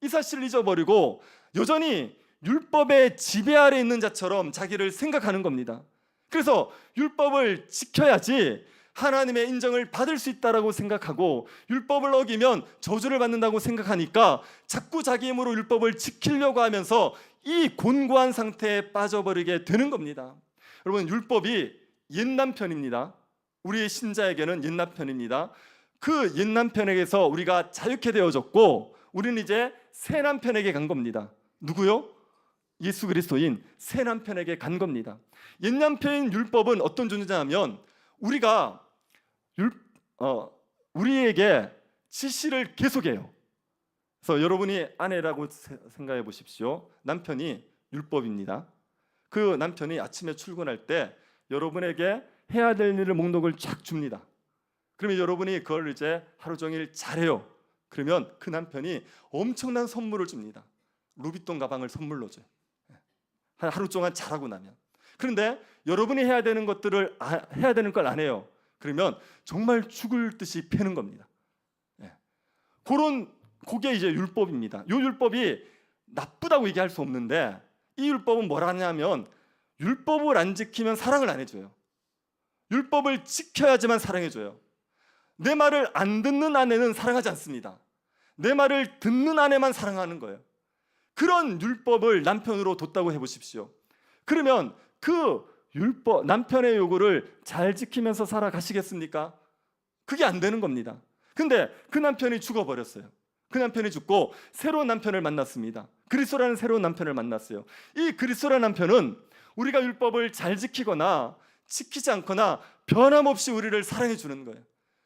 이 사실을 잊어버리고 여전히 율법의 지배 아래 있는 자처럼 자기를 생각하는 겁니다. 그래서 율법을 지켜야지 하나님의 인정을 받을 수 있다라고 생각하고 율법을 어기면 저주를 받는다고 생각하니까 자꾸 자기 힘으로 율법을 지키려고 하면서 이 곤고한 상태에 빠져버리게 되는 겁니다. 여러분, 율법이 옛 남편입니다. 우리의 신자에게는 옛 남편입니다. 그 옛 남편에게서 우리가 자유케 되어졌고 우리는 이제 새 남편에게 간 겁니다. 누구요? 예수 그리스도인 새 남편에게 간 겁니다. 옛 남편인 율법은 어떤 존재냐면 우리에게 지시를 계속해요. 그래서 여러분이 아내라고 생각해 보십시오. 남편이 율법입니다. 그 남편이 아침에 출근할 때 여러분에게 해야 될 일을 목록을 쫙 줍니다. 그러면 여러분이 그걸 이제 하루 종일 잘해요. 그러면 그 남편이 엄청난 선물을 줍니다. 루비통 가방을 선물로 줘요. 하루 동안 잘하고 나면. 그런데 여러분이 해야 되는 것들을 해야 되는 걸 안 해요. 그러면 정말 죽을 듯이 패는 겁니다. 그게 이제 율법입니다. 이 율법이 나쁘다고 얘기할 수 없는데 이 율법은 뭐라 하냐면 율법을 안 지키면 사랑을 안 해줘요. 율법을 지켜야지만 사랑해줘요. 내 말을 안 듣는 아내는 사랑하지 않습니다. 내 말을 듣는 아내만 사랑하는 거예요. 그런 율법을 남편으로 뒀다고 해보십시오. 그러면 그 율법, 남편의 요구를 잘 지키면서 살아가시겠습니까? 그게 안 되는 겁니다. 근데 그 남편이 죽어버렸어요. 그 남편이 죽고 새로운 남편을 만났습니다. 그리스도라는 새로운 남편을 만났어요. 이 그리스도라는 남편은 우리가 율법을 잘 지키거나 지키지 않거나 변함없이 우리를 사랑해 주는 거예요.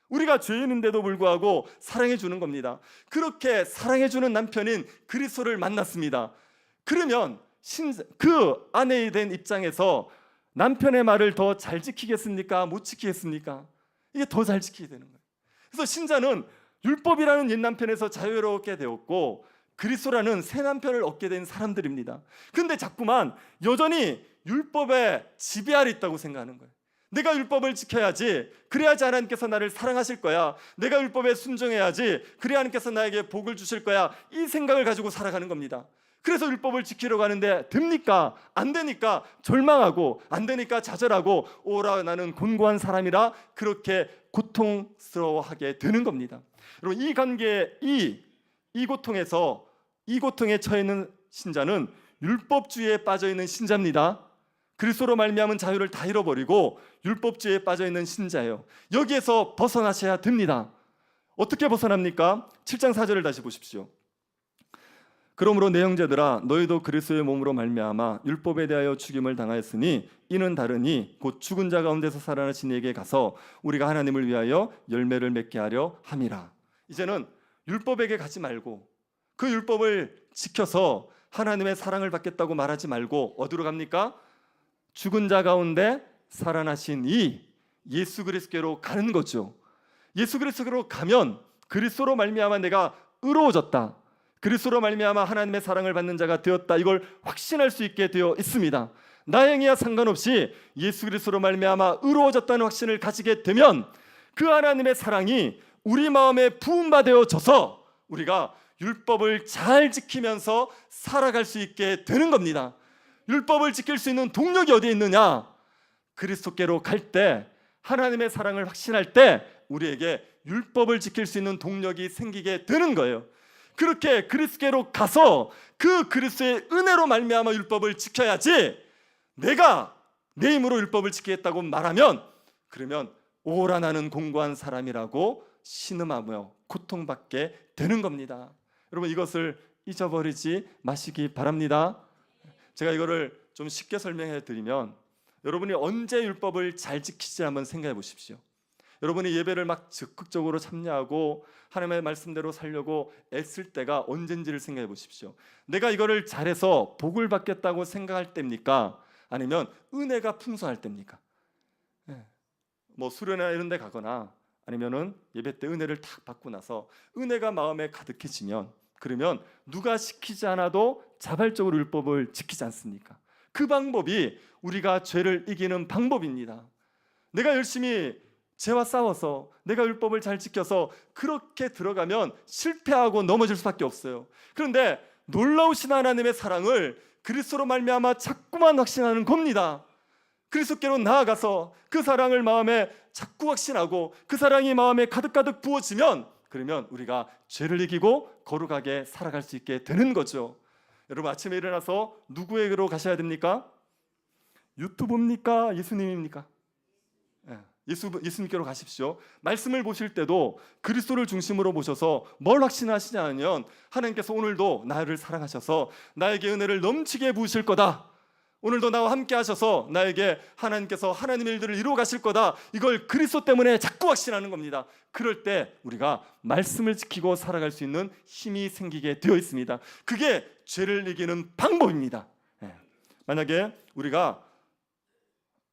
우리가 죄인인데도 불구하고 사랑해 주는 겁니다. 그렇게 사랑해 주는 남편인 그리스도를 만났습니다. 그러면 그 아내에 된 입장에서 남편의 말을 더 잘 지키겠습니까? 못 지키겠습니까? 이게 더 잘 지키게 되는 거예요. 그래서 신자는 율법이라는 옛 남편에서 자유롭게 되었고 그리스도라는 새 남편을 얻게 된 사람들입니다. 근데 자꾸만 여전히 율법의 지배 아래 있다고 생각하는 거예요. 내가 율법을 지켜야지, 그래야지 하나님께서 나를 사랑하실 거야. 내가 율법에 순종해야지, 그래야 하나님께서 나에게 복을 주실 거야. 이 생각을 가지고 살아가는 겁니다. 그래서 율법을 지키려고 하는데 됩니까? 안 되니까 절망하고, 안 되니까 좌절하고, 오라 나는 곤고한 사람이라 그렇게 고통스러워하게 되는 겁니다. 여러분, 이 관계, 이 고통에 처해 있는 신자는 율법주의에 빠져 있는 신자입니다. 그리스도로 말미암은 자유를 다 잃어버리고 율법주의에 빠져 있는 신자예요. 여기에서 벗어나셔야 됩니다. 어떻게 벗어납니까? 7장 4절을 다시 보십시오. 그러므로 내 형제들아 너희도 그리스도의 몸으로 말미암아 율법에 대하여 죽임을 당하였으니 이는 다르니 곧 죽은 자 가운데서 살아나신 이에게 가서 우리가 하나님을 위하여 열매를 맺게 하려 함이라. 이제는 율법에게 가지 말고 그 율법을 지켜서 하나님의 사랑을 받겠다고 말하지 말고 어디로 갑니까? 죽은 자 가운데 살아나신 이 예수 그리스도로 가는 거죠. 예수 그리스도로 가면 그리스도로 말미암아 내가 의로워졌다, 그리스도로 말미암아 하나님의 사랑을 받는 자가 되었다, 이걸 확신할 수 있게 되어 있습니다. 나의 행위와 상관없이 예수 그리스도로 말미암아 의로워졌다는 확신을 가지게 되면 그 하나님의 사랑이 우리 마음에 부음받아져서 우리가 율법을 잘 지키면서 살아갈 수 있게 되는 겁니다. 율법을 지킬 수 있는 동력이 어디에 있느냐? 그리스도께로 갈 때, 하나님의 사랑을 확신할 때 우리에게 율법을 지킬 수 있는 동력이 생기게 되는 거예요. 그렇게 그리스도께로 가서 그 그리스도의 은혜로 말미암아 율법을 지켜야지, 내가 내 힘으로 율법을 지키겠다고 말하면 그러면 오라 나는 공고한 사람이라고 신음하며 고통받게 되는 겁니다. 여러분, 이것을 잊어버리지 마시기 바랍니다. 제가 이거를 좀 쉽게 설명해 드리면, 여러분이 언제 율법을 잘 지키지 한번 생각해 보십시오. 여러분이 예배를 막 적극적으로 참여하고 하나님의 말씀대로 살려고 애쓸 때가 언젠지를 생각해 보십시오. 내가 이거를 잘해서 복을 받겠다고 생각할 때입니까? 아니면 은혜가 풍성할 때입니까? 뭐 수련회나 이런 데 가거나 아니면은 예배 때 은혜를 탁 받고 나서 은혜가 마음에 가득해지면, 그러면 누가 시키지 않아도 자발적으로 율법을 지키지 않습니까? 그 방법이 우리가 죄를 이기는 방법입니다. 내가 열심히 죄와 싸워서 내가 율법을 잘 지켜서 그렇게 들어가면 실패하고 넘어질 수밖에 없어요. 그런데 놀라우신 하나님의 사랑을 그리스도로 말미암아 자꾸만 확신하는 겁니다. 그리스도께로 나아가서 그 사랑을 마음에 자꾸 확신하고 그 사랑이 마음에 가득가득 부어지면, 그러면 우리가 죄를 이기고 거룩하게 살아갈 수 있게 되는 거죠. 여러분, 아침에 일어나서 누구에게로 가셔야 됩니까? 유튜브입니까? 예수님입니까? 예수님께로 가십시오. 말씀을 보실 때도 그리스도를 중심으로 보셔서 뭘 확신하시냐면, 하나님께서 오늘도 나를 사랑하셔서 나에게 은혜를 넘치게 부으실 거다, 오늘도 나와 함께 하셔서 나에게 하나님께서 하나님의 일들을 이루어 가실 거다, 이걸 그리스도 때문에 자꾸 확신하는 겁니다. 그럴 때 우리가 말씀을 지키고 살아갈 수 있는 힘이 생기게 되어 있습니다. 그게 죄를 이기는 방법입니다. 만약에 우리가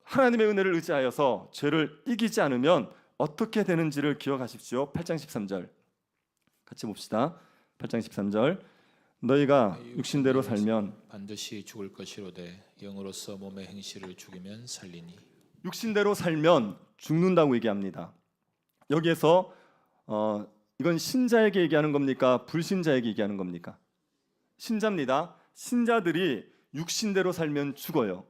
하나님의 은혜를 의지하여서 죄를 이기지 않으면 어떻게 되는지를 기억하십시오. 8장 13절 같이 봅시다. 8장 13절 너희가 육신대로 살면 반드시 죽을 것이로되 영으로서 몸의 행실을 죽이면 살리니. 육신대로 살면 죽는다고 얘기합니다. 여기에서 이건 신자에게 얘기하는 겁니까? 불신자에게 얘기하는 겁니까? 신자입니다. 신자들이 육신대로 살면 죽어요.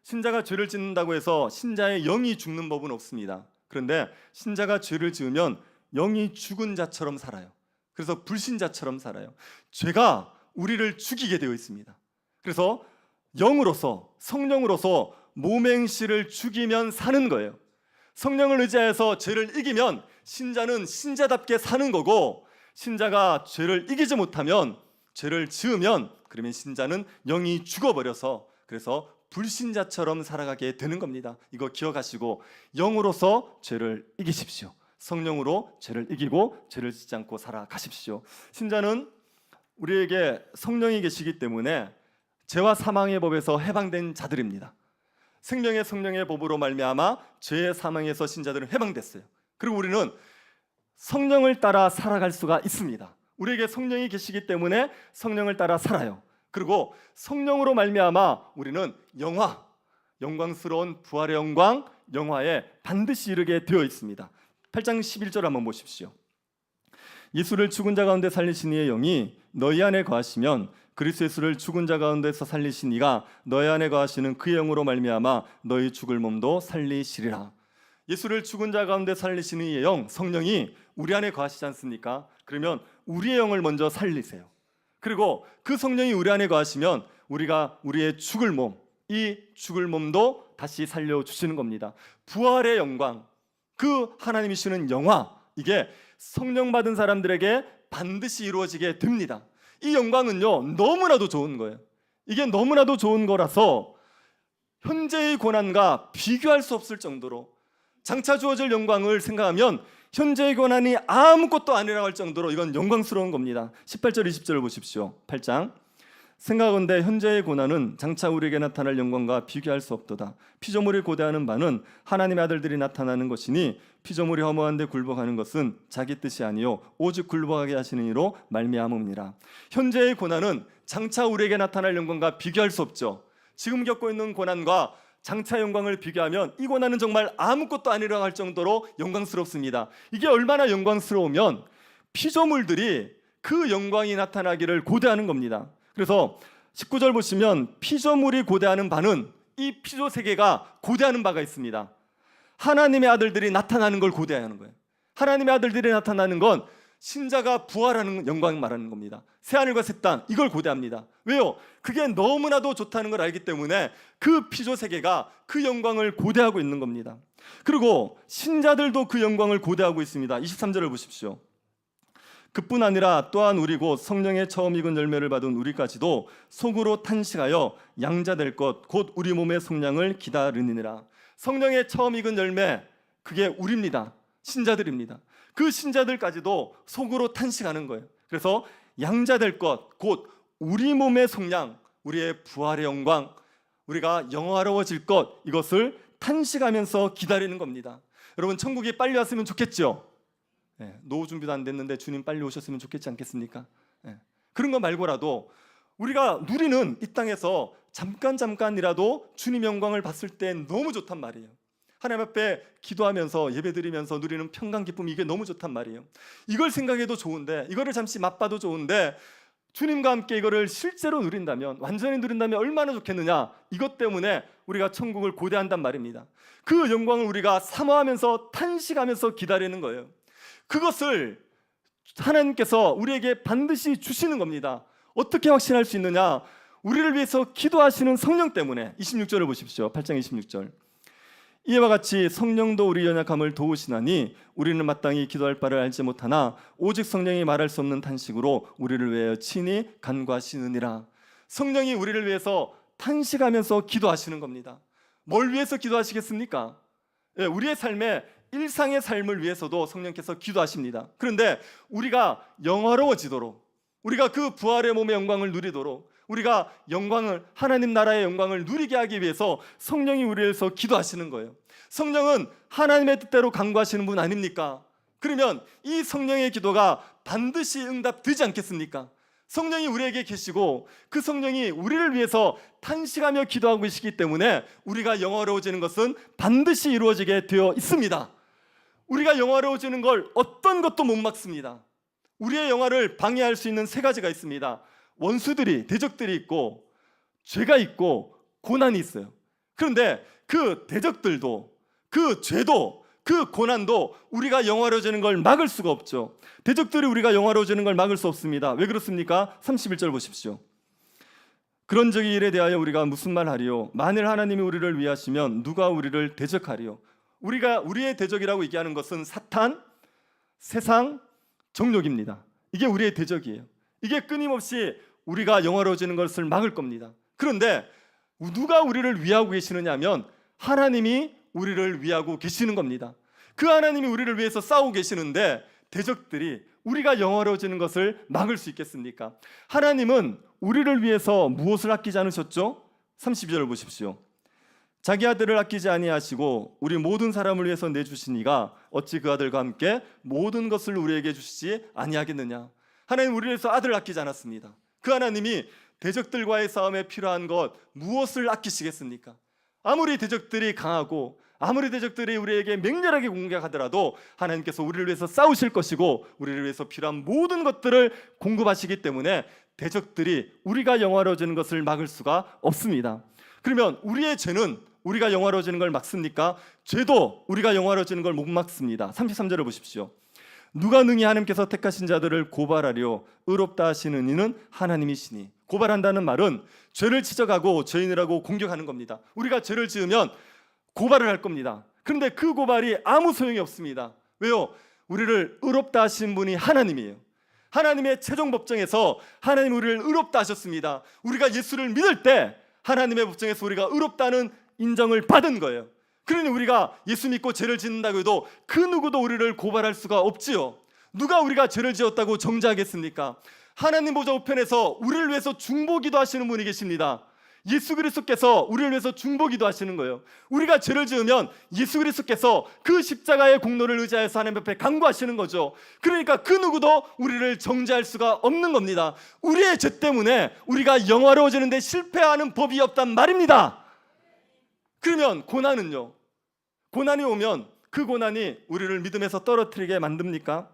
신자가 죄를 짓는다고 해서 신자의 영이 죽는 법은 없습니다. 그런데 신자가 죄를 지으면 영이 죽은 자처럼 살아요. 그래서 불신자처럼 살아요. 죄가 우리를 죽이게 되어 있습니다. 그래서 영으로서, 성령으로서 몸의 행실을 죽이면 사는 거예요. 성령을 의지해서 죄를 이기면 신자는 신자답게 사는 거고, 신자가 죄를 이기지 못하면, 죄를 지으면, 그러면 신자는 영이 죽어버려서 그래서 불신자처럼 살아가게 되는 겁니다. 이거 기억하시고 영으로서 죄를 이기십시오. 성령으로 죄를 이기고 죄를 짓지 않고 살아가십시오. 신자는 우리에게 성령이 계시기 때문에 죄와 사망의 법에서 해방된 자들입니다. 생명의 성령의 법으로 말미암아 죄의 사망에서 신자들은 해방됐어요. 그리고 우리는 성령을 따라 살아갈 수가 있습니다. 우리에게 성령이 계시기 때문에 성령을 따라 살아요. 그리고 성령으로 말미암아 우리는 영광스러운 부활의 영광, 영화에 반드시 이르게 되어 있습니다. 8장 11절 한번 보십시오. 예수를 죽은 자 가운데 살리신 이의 영이 너희 안에 거하시면 그리스도 예수를 죽은 자 가운데서 살리신 이가 너희 안에 거하시는 그 영으로 말미암아 너희 죽을 몸도 살리시리라. 예수를 죽은 자 가운데 살리시는 이의 영, 성령이 우리 안에 거하시지 않습니까? 그러면 우리의 영을 먼저 살리세요. 그리고 그 성령이 우리 안에 거하시면 우리가 우리의 죽을 몸, 이 죽을 몸도 다시 살려주시는 겁니다. 부활의 영광, 그 하나님이 주시는 영화, 이게 성령 받은 사람들에게 반드시 이루어지게 됩니다. 이 영광은요 너무나도 좋은 거예요. 이게 너무나도 좋은 거라서 현재의 고난과 비교할 수 없을 정도로, 장차 주어질 영광을 생각하면 현재의 고난이 아무것도 아니라고 할 정도로 이건 영광스러운 겁니다. 18절 20절을 보십시오. 8장 생각건대 현재의 고난은 장차 우리에게 나타날 영광과 비교할 수 없도다. 피조물이 고대하는 바는 하나님의 아들들이 나타나는 것이니 피조물이 허무한데 굴복하는 것은 자기 뜻이 아니요 오직 굴복하게 하시는 이로 말미암음이라. 현재의 고난은 장차 우리에게 나타날 영광과 비교할 수 없죠. 지금 겪고 있는 고난과 장차 영광을 비교하면 이 고난은 정말 아무것도 아니라고 할 정도로 영광스럽습니다. 이게 얼마나 영광스러우면 피조물들이 그 영광이 나타나기를 고대하는 겁니다. 그래서 19절 보시면 피조물이 고대하는 바는 이 피조 세계가 고대하는 바가 있습니다. 하나님의 아들들이 나타나는 걸 고대하는 거예요. 하나님의 아들들이 나타나는 건 신자가 부활하는 영광을 말하는 겁니다. 새하늘과 새 땅, 이걸 고대합니다. 왜요? 그게 너무나도 좋다는 걸 알기 때문에 그 피조 세계가 그 영광을 고대하고 있는 겁니다. 그리고 신자들도 그 영광을 고대하고 있습니다. 23절을 보십시오. 그뿐 아니라 또한 우리 곧 성령의 처음 익은 열매를 받은 우리까지도 속으로 탄식하여 양자될 것 곧 우리 몸의 속량을 기다리느니라. 성령의 처음 익은 열매, 그게 우리입니다. 신자들입니다. 그 신자들까지도 속으로 탄식하는 거예요. 그래서 양자될 것 곧 우리 몸의 속량, 우리의 부활의 영광, 우리가 영화로워질 것, 이것을 탄식하면서 기다리는 겁니다. 여러분 천국이 빨리 왔으면 좋겠죠. 노후 준비도 안 됐는데 주님 빨리 오셨으면 좋겠지 않겠습니까? 그런 거 말고라도 우리가 누리는 이 땅에서 잠깐이라도 주님 영광을 봤을 때 너무 좋단 말이에요. 하나님 앞에 기도하면서 예배드리면서 누리는 평강 기쁨, 이게 너무 좋단 말이에요. 이걸 생각해도 좋은데, 이거를 잠시 맛봐도 좋은데 주님과 함께 이거를 실제로 누린다면, 완전히 누린다면 얼마나 좋겠느냐. 이것 때문에 우리가 천국을 고대한단 말입니다. 그 영광을 우리가 사모하면서 탄식하면서 기다리는 거예요. 그것을 하나님께서 우리에게 반드시 주시는 겁니다. 어떻게 확신할 수 있느냐? 우리를 위해서 기도하시는 성령 때문에. 26절을 보십시오. 8장 26절. 이와 같이 성령도 우리 연약함을 도우시나니 우리는 마땅히 기도할 바를 알지 못하나 오직 성령이 말할 수 없는 탄식으로 우리를 위하여 친히 간구하시느니라. 성령이 우리를 위해서 탄식하면서 기도하시는 겁니다. 뭘 위해서 기도하시겠습니까? 우리의 삶에 일상의 삶을 위해서도 성령께서 기도하십니다. 그런데 우리가 영화로워지도록, 우리가 그 부활의 몸의 영광을 누리도록, 우리가 영광을, 하나님 나라의 영광을 누리게 하기 위해서 성령이 우리를 위해서 기도하시는 거예요. 성령은 하나님의 뜻대로 간구하시는 분 아닙니까? 그러면 이 성령의 기도가 반드시 응답되지 않겠습니까? 성령이 우리에게 계시고 그 성령이 우리를 위해서 탄식하며 기도하고 계시기 때문에 우리가 영화로워지는 것은 반드시 이루어지게 되어 있습니다. 우리가 영화로워지는 걸 어떤 것도 못 막습니다. 우리의 영화를 방해할 수 있는 세 가지가 있습니다. 원수들이, 대적들이 있고, 죄가 있고, 고난이 있어요. 그런데 그 대적들도, 그 죄도, 그 고난도 우리가 영화로워지는 걸 막을 수가 없죠. 대적들이 우리가 영화로워지는 걸 막을 수 없습니다. 왜 그렇습니까? 31절 보십시오. 그런 적이 일에 대하여 우리가 무슨 말 하리요? 만일 하나님이 우리를 위하시면 누가 우리를 대적하리요? 우리의 대적이라고 얘기하는 것은 사탄, 세상, 정욕입니다. 이게 우리의 대적이에요. 이게 끊임없이 우리가 영화로워지는 것을 막을 겁니다. 그런데 누가 우리를 위하고 계시느냐 하면 하나님이 우리를 위하고 계시는 겁니다. 그 하나님이 우리를 위해서 싸우고 계시는데 대적들이 우리가 영화로워지는 것을 막을 수 있겠습니까? 하나님은 우리를 위해서 무엇을 아끼지 않으셨죠? 32절을 보십시오. 자기 아들을 아끼지 아니하시고 우리 모든 사람을 위해서 내주시니가 어찌 그 아들과 함께 모든 것을 우리에게 주시지 아니하겠느냐. 하나님 우리를 위해서 아들을 아끼지 않았습니다. 그 하나님이 대적들과의 싸움에 필요한 것 무엇을 아끼시겠습니까? 아무리 대적들이 강하고 아무리 대적들이 우리에게 맹렬하게 공격하더라도 하나님께서 우리를 위해서 싸우실 것이고 우리를 위해서 필요한 모든 것들을 공급하시기 때문에 대적들이 우리가 영화로워지는 것을 막을 수가 없습니다. 그러면 우리의 죄는 우리가 영화로워지는 걸 막습니까? 죄도 우리가 영화로워지는 걸 못 막습니다. 33절을 보십시오. 누가 능히 하나님께서 택하신 자들을 고발하려 의롭다 하시는 이는 하나님이시니. 고발한다는 말은 죄를 지적하고 죄인이라고 공격하는 겁니다. 우리가 죄를 지으면 고발을 할 겁니다. 그런데 그 고발이 아무 소용이 없습니다. 왜요? 우리를 의롭다 하신 분이 하나님이에요. 하나님의 최종 법정에서 하나님 우리를 의롭다 하셨습니다. 우리가 예수를 믿을 때 하나님의 법정에서 우리가 의롭다는 인정을 받은 거예요. 그러니 우리가 예수 믿고 죄를 짓는다고 해도 그 누구도 우리를 고발할 수가 없지요. 누가 우리가 죄를 지었다고 정죄하겠습니까? 하나님 보좌 우편에서 우리를 위해서 중보기도 하시는 분이 계십니다. 예수 그리스도께서 우리를 위해서 중보기도 하시는 거예요. 우리가 죄를 지으면 예수 그리스도께서 그 십자가의 공로를 의지하여서 하나님 앞에 간구하시는 거죠. 그러니까 그 누구도 우리를 정죄할 수가 없는 겁니다. 우리의 죄 때문에 우리가 영화로워지는데 실패하는 법이 없단 말입니다. 그러면 고난은요? 고난이 오면 그 고난이 우리를 믿음에서 떨어뜨리게 만듭니까?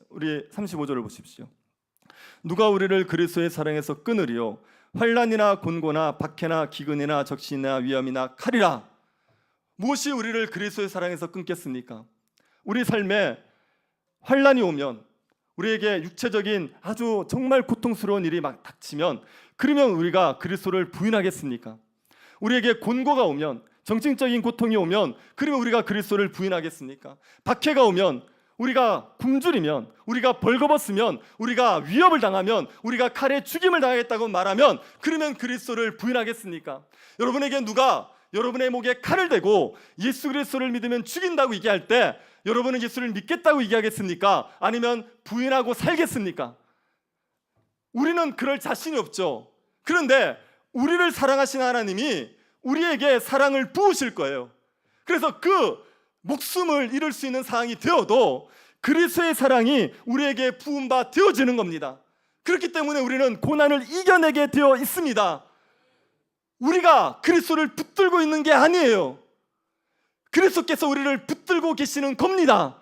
우리 35절을 보십시오. 누가 우리를 그리스도의 사랑에서 끊으리요? 환난이나 곤고나 박해나 기근이나 적신이나 위험이나 칼이라. 무엇이 우리를 그리스도의 사랑에서 끊겠습니까? 우리 삶에 환난이 오면, 우리에게 육체적인 아주 정말 고통스러운 일이 막 닥치면, 그러면 우리가 그리스도를 부인하겠습니까? 우리에게 곤고가 오면, 정신적인 고통이 오면, 그러면 우리가 그리스도를 부인하겠습니까? 박해가 오면, 우리가 굶주리면, 우리가 벌거벗으면, 우리가 위협을 당하면, 우리가 칼에 죽임을 당하겠다고 말하면, 그러면 그리스도를 부인하겠습니까? 여러분에게 누가 여러분의 목에 칼을 대고 예수 그리스도를 믿으면 죽인다고 얘기할 때 여러분은 예수를 믿겠다고 얘기하겠습니까? 아니면 부인하고 살겠습니까? 우리는 그럴 자신이 없죠. 그런데 우리를 사랑하시는 하나님이 우리에게 사랑을 부으실 거예요. 그래서 그 목숨을 잃을 수 있는 상황이 되어도 그리스도의 사랑이 우리에게 부은 바 되어지는 겁니다. 그렇기 때문에 우리는 고난을 이겨내게 되어 있습니다. 우리가 그리스도를 붙들고 있는 게 아니에요. 그리스도께서 우리를 붙들고 계시는 겁니다.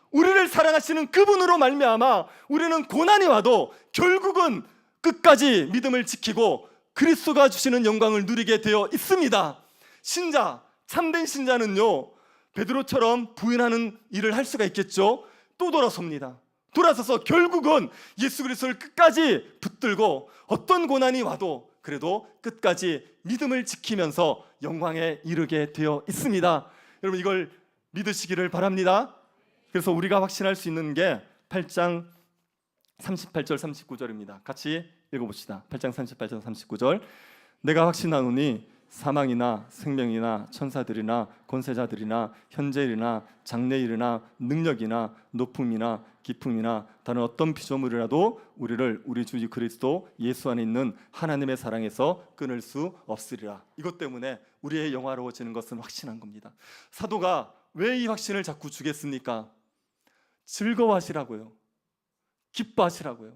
우리를 사랑하시는 그분으로 말미암아 우리는 고난이 와도 결국은 끝까지 믿음을 지키고 그리스도가 주시는 영광을 누리게 되어 있습니다. 신자, 참된 신자는요, 베드로처럼 부인하는 일을 할 수가 있겠죠. 또 돌아섭니다. 돌아서서 결국은 예수 그리스도를 끝까지 붙들고 어떤 고난이 와도 그래도 끝까지 믿음을 지키면서 영광에 이르게 되어 있습니다. 여러분, 이걸 믿으시기를 바랍니다. 그래서 우리가 확신할 수 있는 게 8장 38절 39절입니다. 같이 읽어봅시다. 8장 38절 39절. 내가 확신하노니 사망이나 생명이나 천사들이나 권세자들이나 현재일이나 장래일이나 능력이나 높음이나 깊음이나 다른 어떤 피조물이라도 우리를 우리 주 그리스도 예수 안에 있는 하나님의 사랑에서 끊을 수 없으리라. 이것 때문에 우리의 영화로워지는 것은 확신한 겁니다. 사도가 왜 이 확신을 자꾸 주겠습니까? 즐거워하시라고요. 기뻐하시라고요.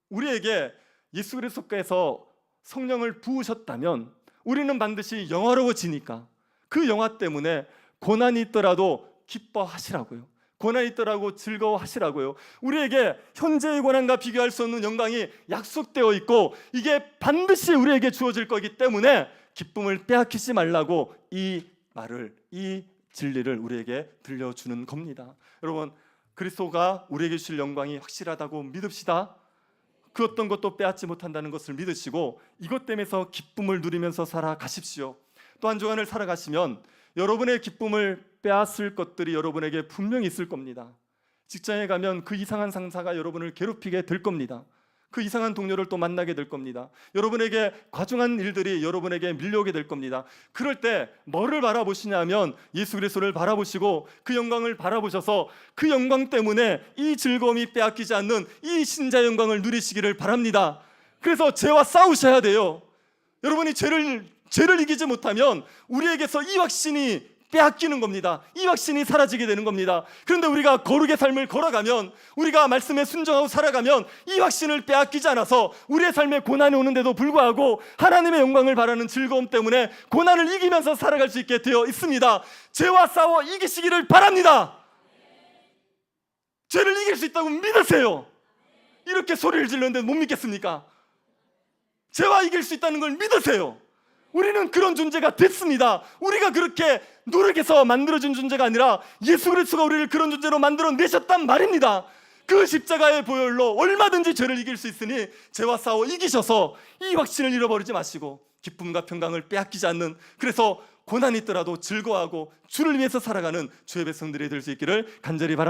우리에게 예수 그리스도께서 성령을 부으셨다면 우리는 반드시 영화로워지니까 그 영화 때문에 고난이 있더라도 기뻐하시라고요. 고난이 있더라도 즐거워하시라고요. 우리에게 현재의 고난과 비교할 수 없는 영광이 약속되어 있고 이게 반드시 우리에게 주어질 거기 때문에 기쁨을 빼앗기지 말라고 이 말을, 이 진리를 우리에게 들려주는 겁니다. 여러분, 그리스도가 우리에게 주실 영광이 확실하다고 믿읍시다. 그 어떤 것도 빼앗지 못한다는 것을 믿으시고 이것 때문에서 기쁨을 누리면서 살아가십시오. 또 한 주간을 살아가시면 여러분의 기쁨을 빼앗을 것들이 여러분에게 분명히 있을 겁니다. 직장에 가면 그 이상한 상사가 여러분을 괴롭히게 될 겁니다. 그 이상한 동료를 또 만나게 될 겁니다. 여러분에게 과중한 일들이 여러분에게 밀려오게 될 겁니다. 그럴 때 뭐를 바라보시냐면 예수 그리스도를 바라보시고 그 영광을 바라보셔서 그 영광 때문에 이 즐거움이 빼앗기지 않는 이 신자의 영광을 누리시기를 바랍니다. 그래서 죄와 싸우셔야 돼요. 여러분이 죄를 이기지 못하면 우리에게서 이 확신이 빼앗기는 겁니다. 이 확신이 사라지게 되는 겁니다. 그런데 우리가 거룩의 삶을 걸어가면, 우리가 말씀에 순종하고 살아가면 이 확신을 빼앗기지 않아서 우리의 삶에 고난이 오는데도 불구하고 하나님의 영광을 바라는 즐거움 때문에 고난을 이기면서 살아갈 수 있게 되어 있습니다. 죄와 싸워 이기시기를 바랍니다. 죄를 이길 수 있다고 믿으세요. 이렇게 소리를 질렀는데 못 믿겠습니까? 죄와 이길 수 있다는 걸 믿으세요. 우리는 그런 존재가 됐습니다. 우리가 그렇게 노력해서 만들어진 존재가 아니라 예수 그리스도가 우리를 그런 존재로 만들어내셨단 말입니다. 그 십자가의 보혈로 얼마든지 죄를 이길 수 있으니 죄와 싸워 이기셔서 이 확신을 잃어버리지 마시고 기쁨과 평강을 빼앗기지 않는, 그래서 고난이 있더라도 즐거워하고 주를 위해서 살아가는 주의 백성들이 될 수 있기를 간절히 바랍니다.